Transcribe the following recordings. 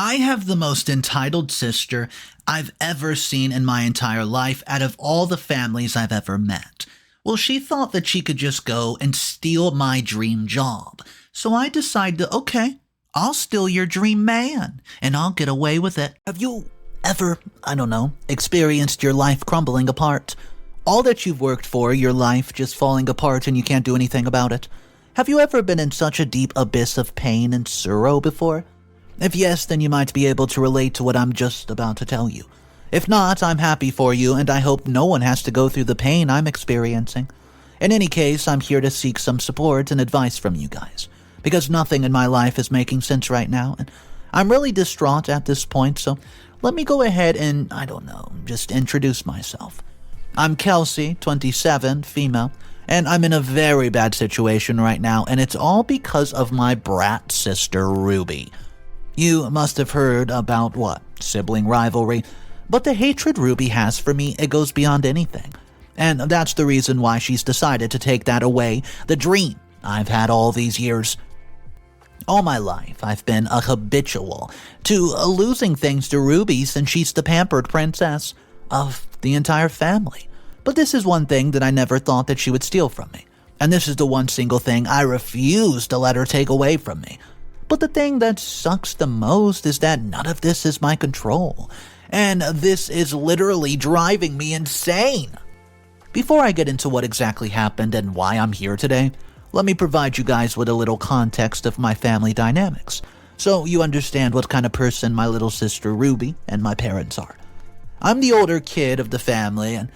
I have the most entitled sister I've ever seen in my entire life out of all the families I've ever met. Well, she thought that she could just go and steal my dream job. So I decided, okay, I'll steal your dream man, and I'll get away with it. Have you ever, experienced your life crumbling apart? All that you've worked for, your life just falling apart and you can't do anything about it? Have you ever been in such a deep abyss of pain and sorrow before? If yes, then you might be able to relate to what I'm just about to tell you. If not, I'm happy for you, and I hope no one has to go through the pain I'm experiencing. In any case, I'm here to seek some support and advice from you guys, because nothing in my life is making sense right now, and I'm really distraught at this point, so let me go ahead and, just introduce myself. I'm Kelsey, 27, female, and I'm in a very bad situation right now, and it's all because of my brat sister, Ruby. You must have heard about, sibling rivalry, but the hatred Ruby has for me, it goes beyond anything. And that's the reason why she's decided to take that away, the dream I've had all these years. All my life, I've been a habitual to losing things to Ruby since she's the pampered princess of the entire family. But this is one thing that I never thought that she would steal from me. And this is the one single thing I refuse to let her take away from me. But the thing that sucks the most is that none of this is my control. And this is literally driving me insane. Before I get into what exactly happened and why I'm here today, let me provide you guys with a little context of my family dynamics, so you understand what kind of person my little sister Ruby and my parents are. I'm the older kid of the family, and,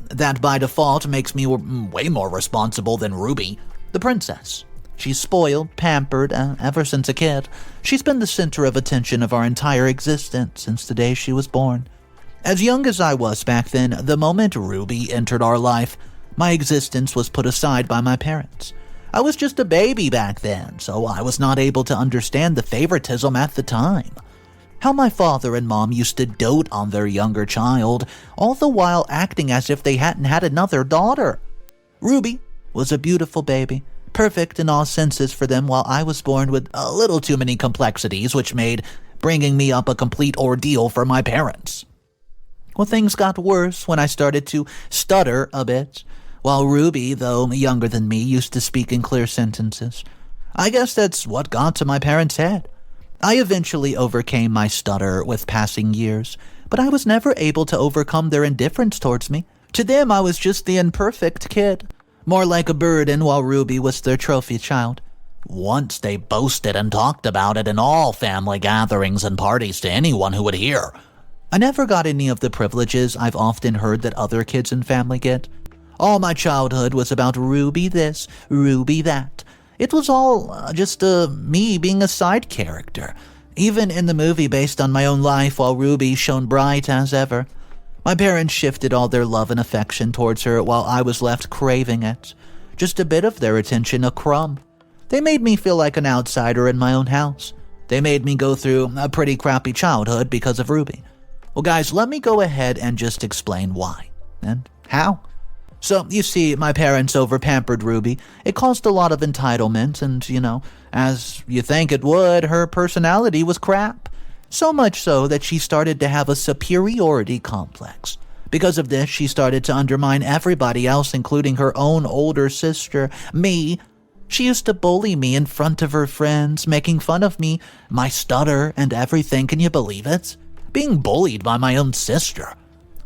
that by default makes me way more responsible than Ruby, the princess. She's spoiled, pampered, ever since a kid. She's been the center of attention of our entire existence since the day she was born. As young as I was back then, the moment Ruby entered our life, my existence was put aside by my parents. I was just a baby back then, so I was not able to understand the favoritism at the time. How my father and mom used to dote on their younger child, all the while acting as if they hadn't had another daughter. Ruby was a beautiful baby, perfect in all senses for them, while I was born with a little too many complexities, which made bringing me up a complete ordeal for my parents. Well, things got worse when I started to stutter a bit, while Ruby, though younger than me, used to speak in clear sentences. I guess that's what got to my parents' head. I eventually overcame my stutter with passing years, but I was never able to overcome their indifference towards me. To them, I was just the imperfect kid, more like a burden, while Ruby was their trophy child. Once they boasted and talked about it in all family gatherings and parties to anyone who would hear. I never got any of the privileges I've often heard that other kids in family get. All my childhood was about Ruby this, Ruby that. It was all just me being a side character, even in the movie based on my own life, while Ruby shone bright as ever. My parents shifted all their love and affection towards her while I was left craving it. Just a bit of their attention, a crumb. They made me feel like an outsider in my own house. They made me go through a pretty crappy childhood because of Ruby. Well, guys, let me go ahead and just explain why and how. So, you see, my parents over-pampered Ruby. It caused a lot of entitlement, and, as you think it would, her personality was crap. So much so that she started to have a superiority complex. Because of this, she started to undermine everybody else, including her own older sister, me. She used to bully me in front of her friends, making fun of me, my stutter, and everything. Can you believe it? Being bullied by my own sister.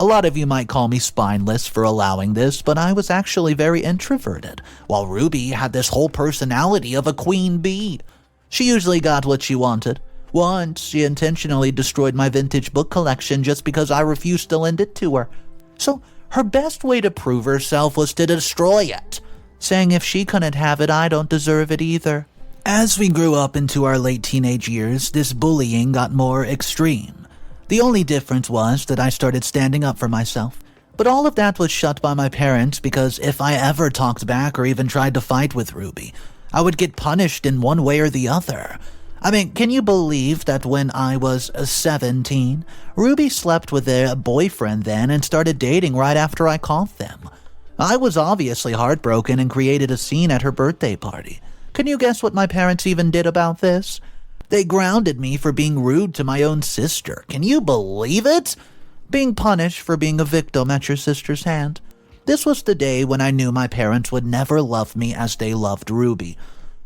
A lot of you might call me spineless for allowing this, but I was actually very introverted, while Ruby had this whole personality of a queen bee. She usually got what she wanted. Once, she intentionally destroyed my vintage book collection just because I refused to lend it to her. So, her best way to prove herself was to destroy it, saying if she couldn't have it, I don't deserve it either. As we grew up into our late teenage years, this bullying got more extreme. The only difference was that I started standing up for myself. But all of that was shut by my parents because if I ever talked back or even tried to fight with Ruby, I would get punished in one way or the other. I mean, can you believe that when I was 17, Ruby slept with their boyfriend then and started dating right after I caught them? I was obviously heartbroken and created a scene at her birthday party. Can you guess what my parents even did about this? They grounded me for being rude to my own sister. Can you believe it? Being punished for being a victim at your sister's hand. This was the day when I knew my parents would never love me as they loved Ruby.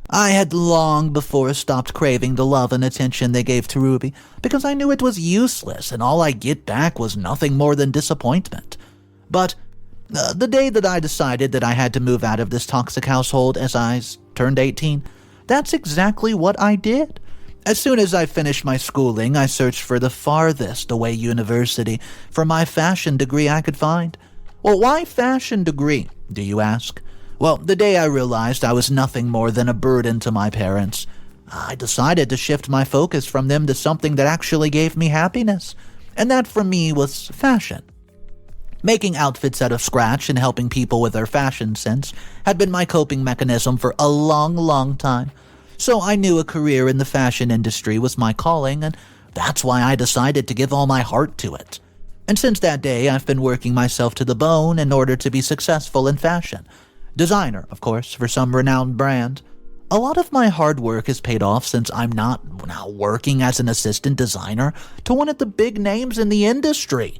I had long before stopped craving the love and attention they gave to Ruby because I knew it was useless and all I get back was nothing more than disappointment. But the day that I decided that I had to move out of this toxic household as I turned 18, that's exactly what I did. As soon as I finished my schooling, I searched for the farthest away university for my fashion degree I could find. Well, why fashion degree, do you ask? Well, the day I realized I was nothing more than a burden to my parents, I decided to shift my focus from them to something that actually gave me happiness. And that for me was fashion. Making outfits out of scratch and helping people with their fashion sense had been my coping mechanism for a long, long time. So I knew a career in the fashion industry was my calling, and that's why I decided to give all my heart to it. And since that day, I've been working myself to the bone in order to be successful in fashion. Designer, of course, for some renowned brand. A lot of my hard work has paid off since I'm not now working as an assistant designer to one of the big names in the industry.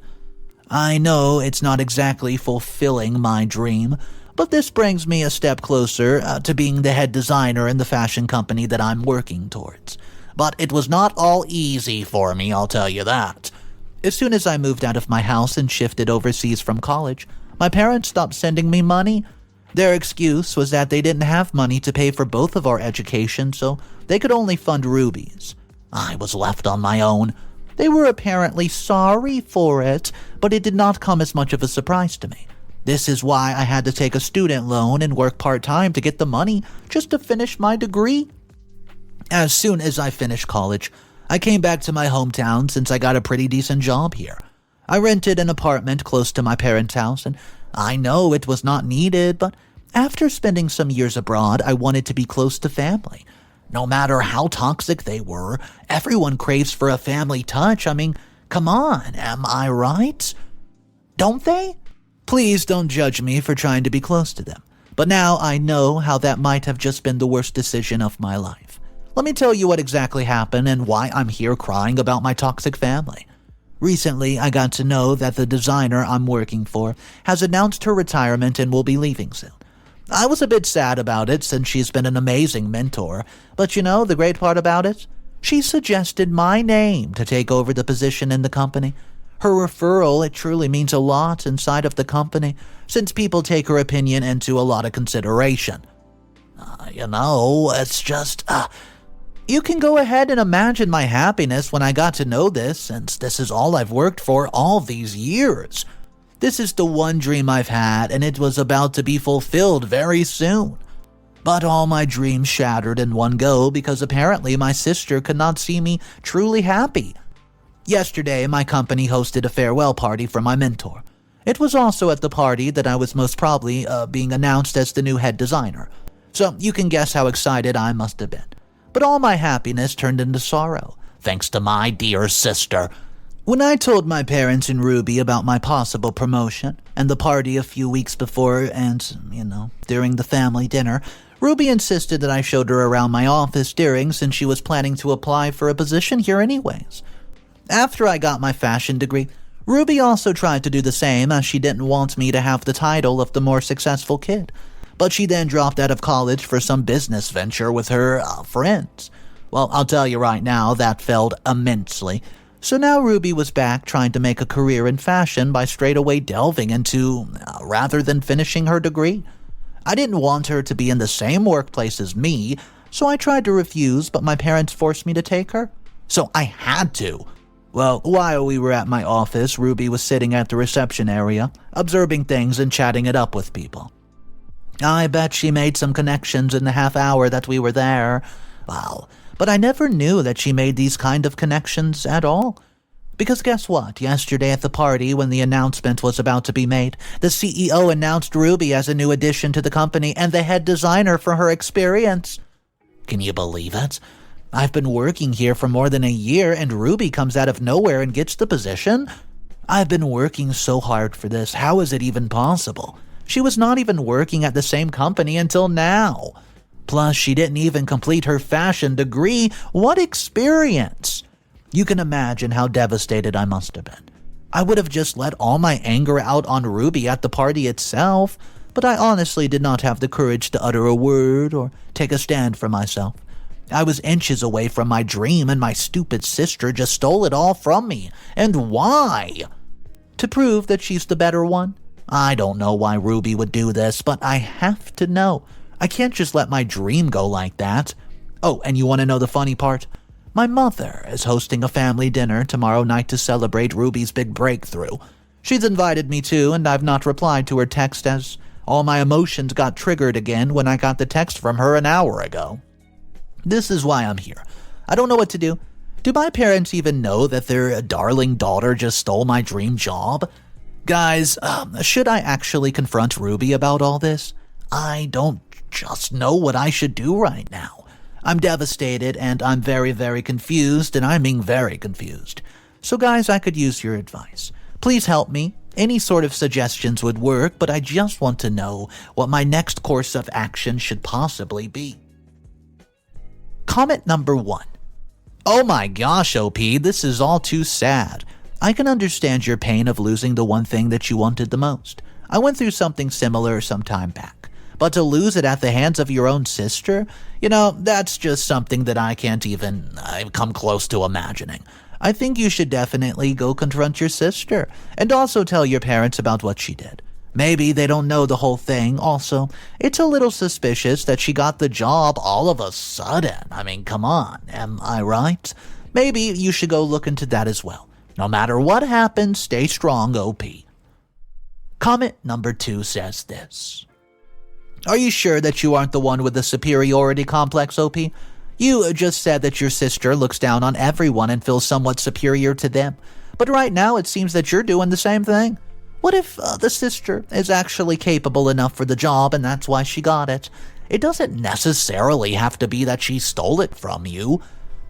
I know it's not exactly fulfilling my dream, but this brings me a step closer to being the head designer in the fashion company that I'm working towards. But it was not all easy for me, I'll tell you that. As soon as I moved out of my house and shifted overseas from college, my parents stopped sending me money. Their excuse was that they didn't have money to pay for both of our education, so they could only fund Ruby's. I was left on my own. They were apparently sorry for it, but it did not come as much of a surprise to me. This is why I had to take a student loan and work part-time to get the money just to finish my degree. As soon as I finished college, I came back to my hometown since I got a pretty decent job here. I rented an apartment close to my parents' house, and I know it was not needed, but after spending some years abroad, I wanted to be close to family. No matter how toxic they were, everyone craves for a family touch. I mean, come on, am I right? Don't they? Please don't judge me for trying to be close to them. But now I know how that might have just been the worst decision of my life. Let me tell you what exactly happened and why I'm here crying about my toxic family. Recently, I got to know that the designer I'm working for has announced her retirement and will be leaving soon. I was a bit sad about it since she's been an amazing mentor, but you know the great part about it? She suggested my name to take over the position in the company. Her referral, it truly means a lot inside of the company, since people take her opinion into a lot of consideration. It's just... You can go ahead and imagine my happiness when I got to know this, since this is all I've worked for all these years. This is the one dream I've had, and it was about to be fulfilled very soon. But all my dreams shattered in one go because apparently my sister could not see me truly happy. Yesterday, my company hosted a farewell party for my mentor. It was also at the party that I was most probably being announced as the new head designer. So you can guess how excited I must have been. But all my happiness turned into sorrow, thanks to my dear sister. When I told my parents and Ruby about my possible promotion and the party a few weeks before and, during the family dinner, Ruby insisted that I showed her around my office during since she was planning to apply for a position here anyways. After I got my fashion degree, Ruby also tried to do the same as she didn't want me to have the title of the more successful kid. But she then dropped out of college for some business venture with her friends. Well, I'll tell you right now, that failed immensely. So now Ruby was back trying to make a career in fashion by straight away delving into, rather than finishing her degree. I didn't want her to be in the same workplace as me, so I tried to refuse, but my parents forced me to take her. So I had to. Well, while we were at my office, Ruby was sitting at the reception area, observing things and chatting it up with people. I bet she made some connections in the half hour that we were there. Wow. But I never knew that she made these kind of connections at all. Because guess what? Yesterday at the party, when the announcement was about to be made, the CEO announced Ruby as a new addition to the company and the head designer for her experience. Can you believe it? I've been working here for more than a year and Ruby comes out of nowhere and gets the position? I've been working so hard for this. How is it even possible? She was not even working at the same company until now. Plus, she didn't even complete her fashion degree. What experience? You can imagine how devastated I must have been. I would have just let all my anger out on Ruby at the party itself, but I honestly did not have the courage to utter a word or take a stand for myself. I was inches away from my dream, and my stupid sister just stole it all from me. And why? To prove that she's the better one? I don't know why Ruby would do this, but I have to know. I can't just let my dream go like that. Oh, and you want to know the funny part? My mother is hosting a family dinner tomorrow night to celebrate Ruby's big breakthrough. She's invited me to, and I've not replied to her text as all my emotions got triggered again when I got the text from her an hour ago. This is why I'm here. I don't know what to do. Do my parents even know that their darling daughter just stole my dream job? Guys, should I actually confront Ruby about all this? I don't just know what I should do right now. I'm devastated, and I'm very, very confused, and I mean very confused. So guys, I could use your advice. Please help me. Any sort of suggestions would work, but I just want to know what my next course of action should possibly be. Comment number 1. Oh my gosh, OP, this is all too sad. I can understand your pain of losing the one thing that you wanted the most. I went through something similar some time back. But to lose it at the hands of your own sister, that's just something that I can't even come close to imagining. I think you should definitely go confront your sister, and also tell your parents about what she did. Maybe they don't know the whole thing. Also, it's a little suspicious that she got the job all of a sudden. I mean, come on, am I right? Maybe you should go look into that as well. No matter what happens, stay strong, OP. Comment number 2 says this. Are you sure that you aren't the one with the superiority complex, OP? You just said that your sister looks down on everyone and feels somewhat superior to them. But right now it seems that you're doing the same thing. What if the sister is actually capable enough for the job and that's why she got it? It doesn't necessarily have to be that she stole it from you.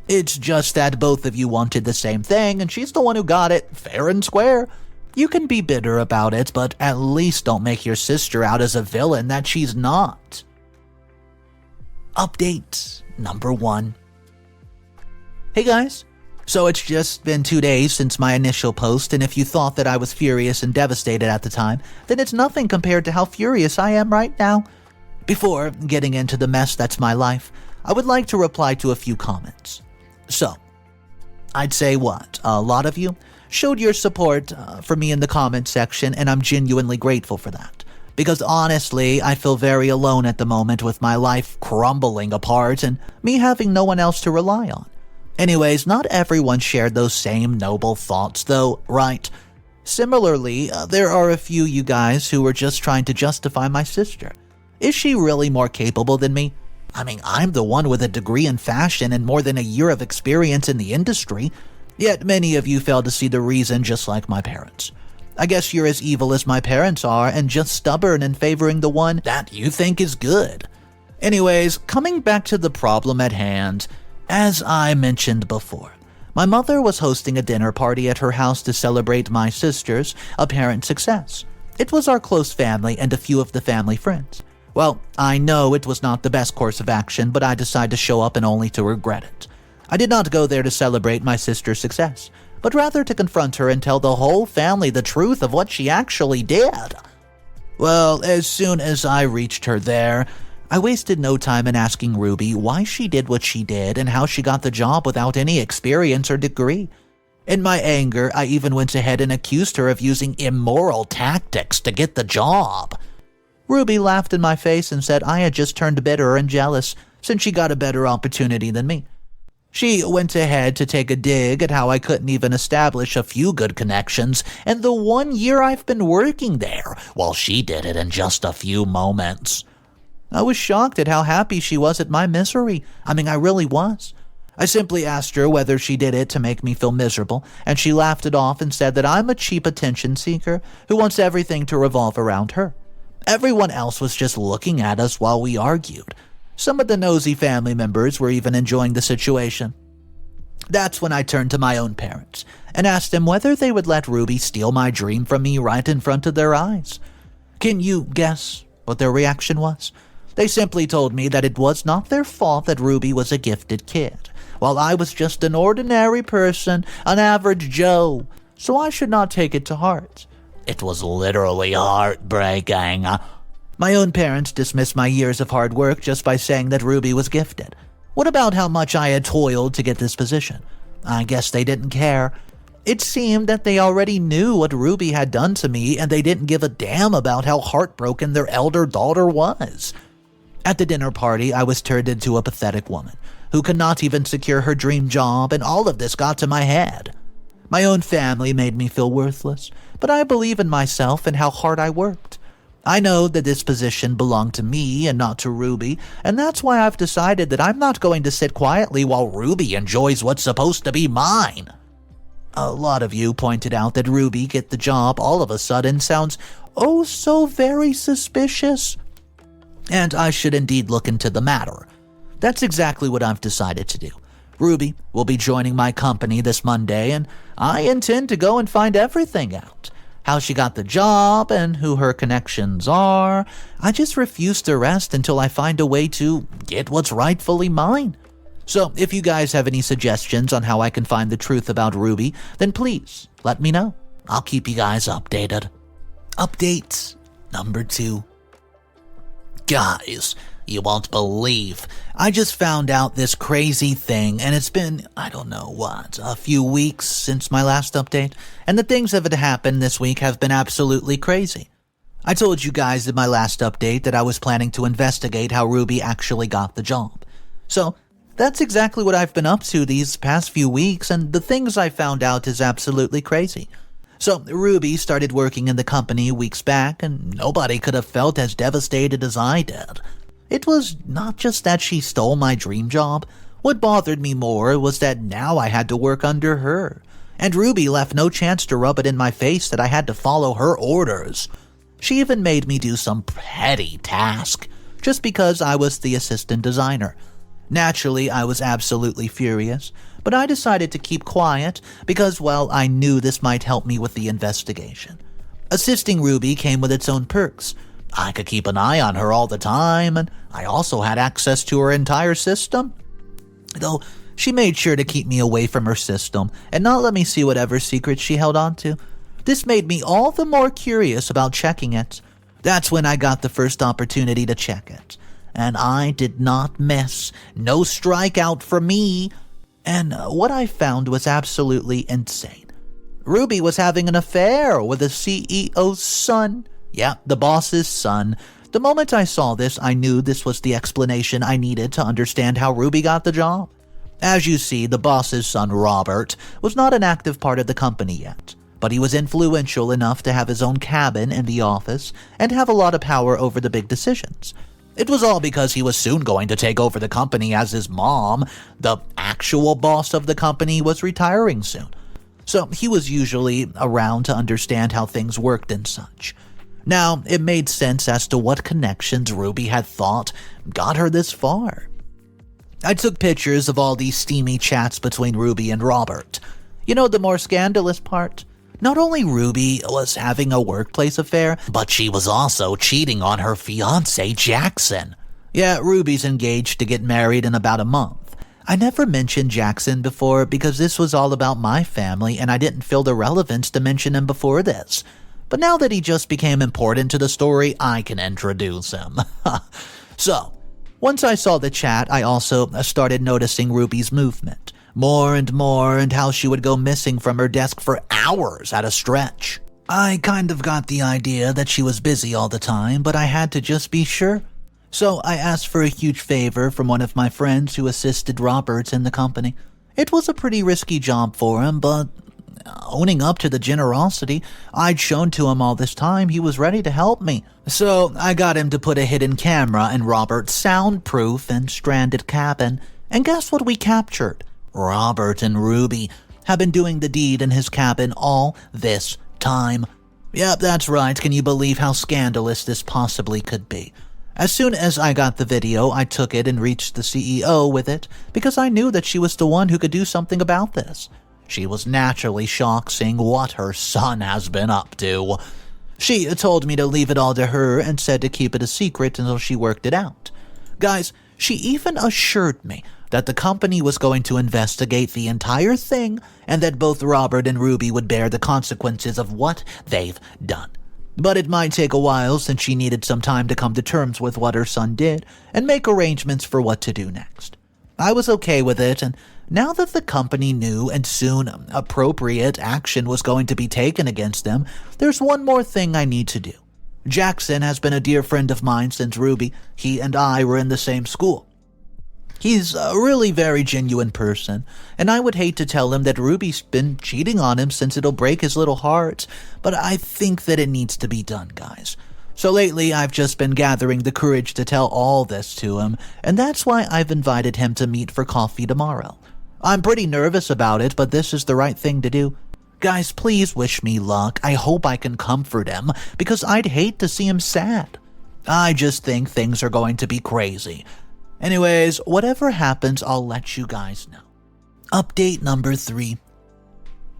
It's just that both of you wanted the same thing and she's the one who got it, fair and square. You can be bitter about it, but at least don't make your sister out as a villain that she's not. Update number 1. Hey guys, so it's just been 2 days since my initial post, and if you thought that I was furious and devastated at the time, then it's nothing compared to how furious I am right now. Before getting into the mess that's my life, I would like to reply to a few comments. So, I'd say a lot of you showed your support for me in the comment section, and I'm genuinely grateful for that. Because honestly, I feel very alone at the moment with my life crumbling apart and me having no one else to rely on. Anyways, not everyone shared those same noble thoughts though, right? Similarly, there are a few you guys who were just trying to justify my sister. Is she really more capable than me? I mean, I'm the one with a degree in fashion and more than a year of experience in the industry. Yet many of you fail to see the reason, just like my parents. I guess you're as evil as my parents are and just stubborn in favoring the one that you think is good. Anyways, coming back to the problem at hand, as I mentioned before, my mother was hosting a dinner party at her house to celebrate my sister's apparent success. It was our close family and a few of the family friends. Well, I know it was not the best course of action, but I decided to show up and only to regret it. I did not go there to celebrate my sister's success, but rather to confront her and tell the whole family the truth of what she actually did. Well, as soon as I reached her there, I wasted no time in asking Ruby why she did what she did and how she got the job without any experience or degree. In my anger, I even went ahead and accused her of using immoral tactics to get the job. Ruby laughed in my face and said I had just turned bitter and jealous since she got a better opportunity than me. She went ahead to take a dig at how I couldn't even establish a few good connections in the 1 year I've been working there, while she did it in just a few moments. I was shocked at how happy she was at my misery. I mean, I really was. I simply asked her whether she did it to make me feel miserable, and she laughed it off and said that I'm a cheap attention seeker who wants everything to revolve around her. Everyone else was just looking at us while we argued. Some of the nosy family members were even enjoying the situation. That's when I turned to my own parents and asked them whether they would let Ruby steal my dream from me right in front of their eyes. Can you guess what their reaction was? They simply told me that it was not their fault that Ruby was a gifted kid, while I was just an ordinary person, an average Joe, so I should not take it to heart. It was literally heartbreaking. My own parents dismissed my years of hard work just by saying that Ruby was gifted. What about how much I had toiled to get this position? I guess they didn't care. It seemed that they already knew what Ruby had done to me, and they didn't give a damn about how heartbroken their elder daughter was. At the dinner party, I was turned into a pathetic woman who could not even secure her dream job, and all of this got to my head. My own family made me feel worthless, but I believe in myself and how hard I worked. I know that this position belonged to me and not to Ruby, and that's why I've decided that I'm not going to sit quietly while Ruby enjoys what's supposed to be mine. A lot of you pointed out that Ruby get the job all of a sudden sounds oh so very suspicious. And I should indeed look into the matter. That's exactly what I've decided to do. Ruby will be joining my company this Monday, and I intend to go and find everything out. How she got the job and who her connections are. I just refuse to rest until I find a way to get what's rightfully mine. So if you guys have any suggestions on how I can find the truth about Ruby, then please let me know. I'll keep you guys updated. Update number 2. Guys, you won't believe. I just found out this crazy thing, and it's been, a few weeks since my last update, and the things that have happened this week have been absolutely crazy. I told you guys in my last update that I was planning to investigate how Ruby actually got the job. So, that's exactly what I've been up to these past few weeks, and the things I found out is absolutely crazy. So, Ruby started working in the company weeks back, and nobody could have felt as devastated as I did. It was not just that she stole my dream job. What bothered me more was that now I had to work under her, and Ruby left no chance to rub it in my face that I had to follow her orders. She even made me do some petty task, just because I was the assistant designer. Naturally, I was absolutely furious, but I decided to keep quiet because, well, I knew this might help me with the investigation. Assisting Ruby came with its own perks. I could keep an eye on her all the time, and I also had access to her entire system. Though she made sure to keep me away from her system and not let me see whatever secrets she held on to. This made me all the more curious about checking it. That's when I got the first opportunity to check it. And I did not miss. No strikeout for me. And what I found was absolutely insane. Ruby was having an affair with the CEO's son. Yeah, the boss's son. The moment I saw this, I knew this was the explanation I needed to understand how Ruby got the job. As you see, the boss's son, Robert, was not an active part of the company yet, but he was influential enough to have his own cabin in the office and have a lot of power over the big decisions. It was all because he was soon going to take over the company as his mom, the actual boss of the company, was retiring soon. So he was usually around to understand how things worked and such. Now, it made sense as to what connections Ruby had thought got her this far. I took pictures of all these steamy chats between Ruby and Robert. You know the more scandalous part? Not only Ruby was having a workplace affair, but she was also cheating on her fiancé, Jackson. Yeah, Ruby's engaged to get married in about a month. I never mentioned Jackson before because this was all about my family and I didn't feel the relevance to mention him before this. But now that he just became important to the story, I can introduce him. So, once I saw the chat, I also started noticing Ruby's movement. More and how she would go missing from her desk for hours at a stretch. I kind of got the idea that she was busy all the time, but I had to just be sure. So I asked for a huge favor from one of my friends who assisted Robert in the company. It was a pretty risky job for him, but owning up to the generosity I'd shown to him all this time, he was ready to help me. So I got him to put a hidden camera in Robert's soundproof and stranded cabin, and guess what we captured? Robert and Ruby have been doing the deed in his cabin all this time. Yep, that's right. Can you believe how scandalous this possibly could be? As soon as I got the video, I took it and reached the CEO with it because I knew that she was the one who could do something about this. She was naturally shocked seeing what her son has been up to. She told me to leave it all to her and said to keep it a secret until she worked it out. Guys, she even assured me that the company was going to investigate the entire thing and that both Robert and Ruby would bear the consequences of what they've done. But it might take a while since she needed some time to come to terms with what her son did and make arrangements for what to do next. I was okay with it, and now that the company knew and soon appropriate action was going to be taken against them, there's one more thing I need to do. Jackson has been a dear friend of mine since Ruby. He and I were in the same school. He's a really very genuine person, and I would hate to tell him that Ruby's been cheating on him since it'll break his little heart, but I think that it needs to be done, guys. So lately, I've just been gathering the courage to tell all this to him, and that's why I've invited him to meet for coffee tomorrow. I'm pretty nervous about it, but this is the right thing to do. Guys, please wish me luck. I hope I can comfort him, because I'd hate to see him sad. I just think things are going to be crazy. Anyways, whatever happens, I'll let you guys know. Update number 3.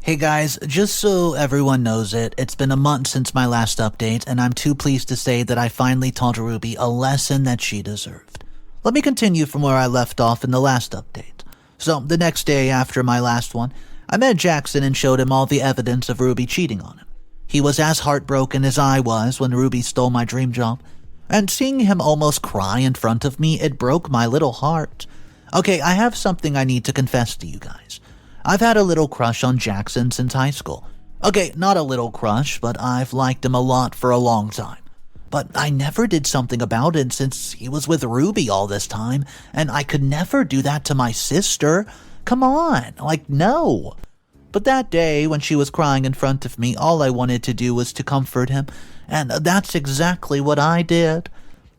Hey guys, just so everyone knows it, it's been a month since my last update, and I'm too pleased to say that I finally taught Ruby a lesson that she deserved. Let me continue from where I left off in the last update. So, the next day after my last one, I met Jackson and showed him all the evidence of Ruby cheating on him. He was as heartbroken as I was when Ruby stole my dream job. And seeing him almost cry in front of me, it broke my little heart. Okay, I have something I need to confess to you guys. I've had a little crush on Jackson since high school. Okay, not a little crush, but I've liked him a lot for a long time. But I never did something about it since he was with Ruby all this time, and I could never do that to my sister. Come on, no. But that day, when she was crying in front of me, all I wanted to do was to comfort him, and that's exactly what I did.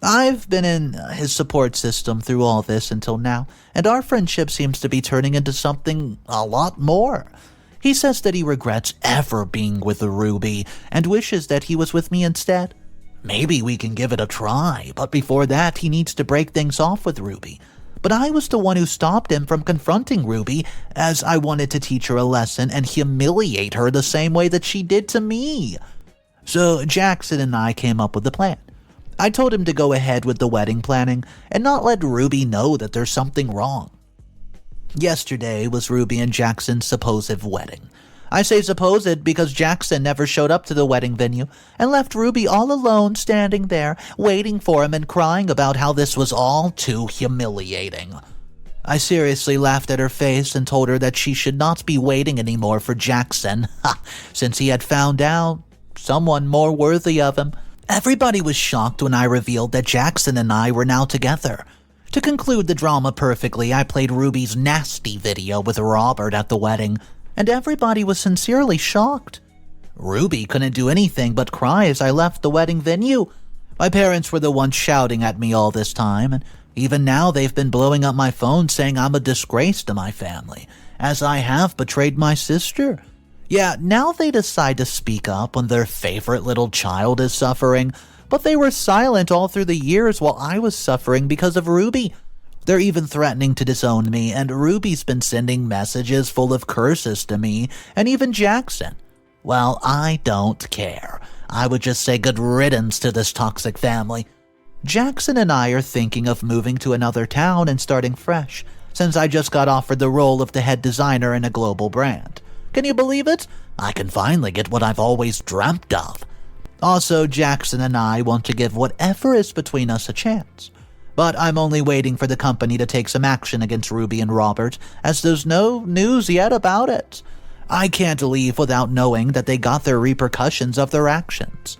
I've been in his support system through all this until now, and our friendship seems to be turning into something a lot more. He says that he regrets ever being with Ruby and wishes that he was with me instead. Maybe we can give it a try, but before that, he needs to break things off with Ruby. But I was the one who stopped him from confronting Ruby, as I wanted to teach her a lesson and humiliate her the same way that she did to me. So Jackson and I came up with a plan. I told him to go ahead with the wedding planning and not let Ruby know that there's something wrong. Yesterday was Ruby and Jackson's supposed wedding. I say supposed because Jackson never showed up to the wedding venue and left Ruby all alone standing there, waiting for him and crying about how this was all too humiliating. I seriously laughed at her face and told her that she should not be waiting anymore for Jackson, since he had found out someone more worthy of him. Everybody was shocked when I revealed that Jackson and I were now together. To conclude the drama perfectly, I played Ruby's nasty video with Robert at the wedding, and everybody was sincerely shocked. Ruby couldn't do anything but cry as I left the wedding venue. My parents were the ones shouting at me all this time, and even now they've been blowing up my phone saying I'm a disgrace to my family, as I have betrayed my sister. Yeah, now they decide to speak up when their favorite little child is suffering, but they were silent all through the years while I was suffering because of Ruby. They're even threatening to disown me, and Ruby's been sending messages full of curses to me, and even Jackson. Well, I don't care. I would just say good riddance to this toxic family. Jackson and I are thinking of moving to another town and starting fresh, since I just got offered the role of the head designer in a global brand. Can you believe it? I can finally get what I've always dreamt of. Also, Jackson and I want to give whatever is between us a chance. But I'm only waiting for the company to take some action against Ruby and Robert, as there's no news yet about it. I can't leave without knowing that they got their repercussions of their actions.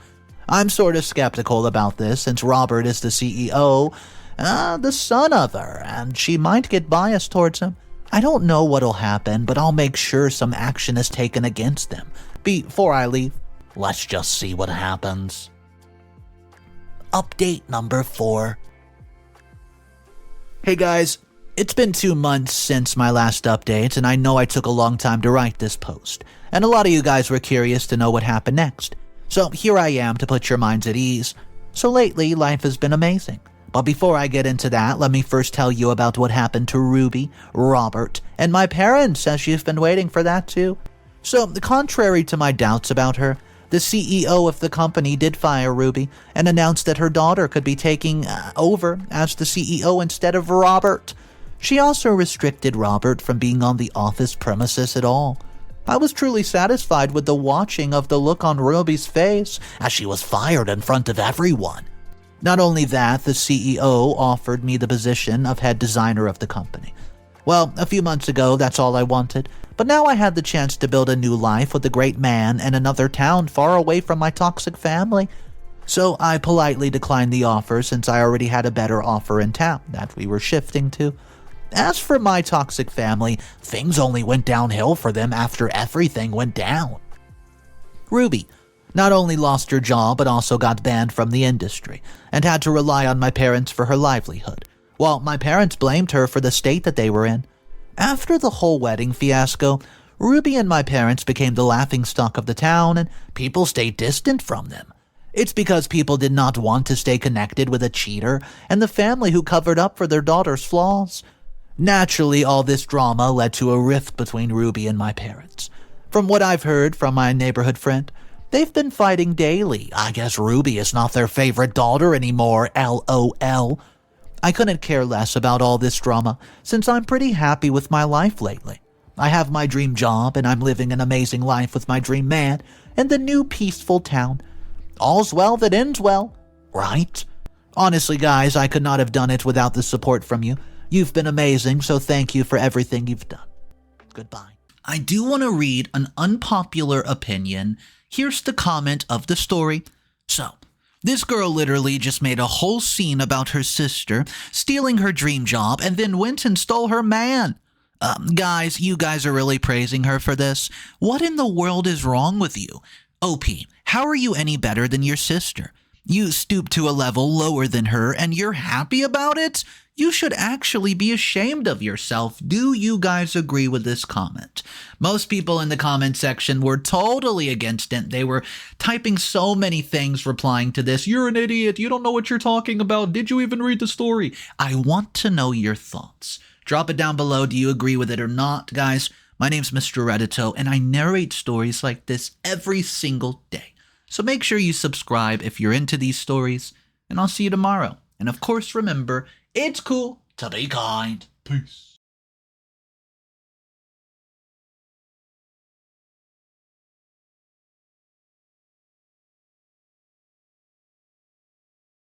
I'm sort of skeptical about this since Robert is the CEO, the son of her, and she might get biased towards him. I don't know what'll happen, but I'll make sure some action is taken against them. Before I leave, let's just see what happens. Update number 4. Hey guys, it's been 2 months since my last update, and I know I took a long time to write this post, and a lot of you guys were curious to know what happened next. So here I am to put your minds at ease. So lately, life has been amazing. But before I get into that, let me first tell you about what happened to Ruby, Robert, and my parents, as you've been waiting for that too. So, contrary to my doubts about her, The CEO of the company did fire Ruby and announced that her daughter could be taking over as the CEO instead of Robert. She also restricted Robert from being on the office premises at all. I was truly satisfied with the watching of the look on Ruby's face as she was fired in front of everyone. Not only that, the CEO offered me the position of head designer of the company. Well, a few months ago, that's all I wanted, but now I had the chance to build a new life with a great man in another town far away from my toxic family. So I politely declined the offer since I already had a better offer in town that we were shifting to. As for my toxic family, things only went downhill for them after everything went down. Ruby not only lost her job but also got banned from the industry and had to rely on my parents for her livelihood, while my parents blamed her for the state that they were in. After the whole wedding fiasco, Ruby and my parents became the laughingstock of the town and people stayed distant from them. It's because people did not want to stay connected with a cheater and the family who covered up for their daughter's flaws. Naturally, all this drama led to a rift between Ruby and my parents. From what I've heard from my neighborhood friend, they've been fighting daily. I guess Ruby is not their favorite daughter anymore, LOL. I couldn't care less about all this drama since I'm pretty happy with my life lately. I have my dream job and I'm living an amazing life with my dream man in the new peaceful town. All's well that ends well, right? Honestly, guys, I could not have done it without the support from you. You've been amazing, so thank you for everything you've done. Goodbye. I do want to read an unpopular opinion. Here's the comment of the story. So, this girl literally just made a whole scene about her sister stealing her dream job and then went and stole her man. Guys, you guys are really praising her for this. What in the world is wrong with you? OP, how are you any better than your sister? You stooped to a level lower than her and you're happy about it? You should actually be ashamed of yourself. Do you guys agree with this comment? Most people in the comment section were totally against it. They were typing so many things replying to this. You're an idiot. You don't know what you're talking about. Did you even read the story? I want to know your thoughts. Drop it down below. Do you agree with it or not? Guys, my name's Mr. Reddito, and I narrate stories like this every single day. So make sure you subscribe if you're into these stories, and I'll see you tomorrow. And of course, remember, it's cool to be kind. Peace.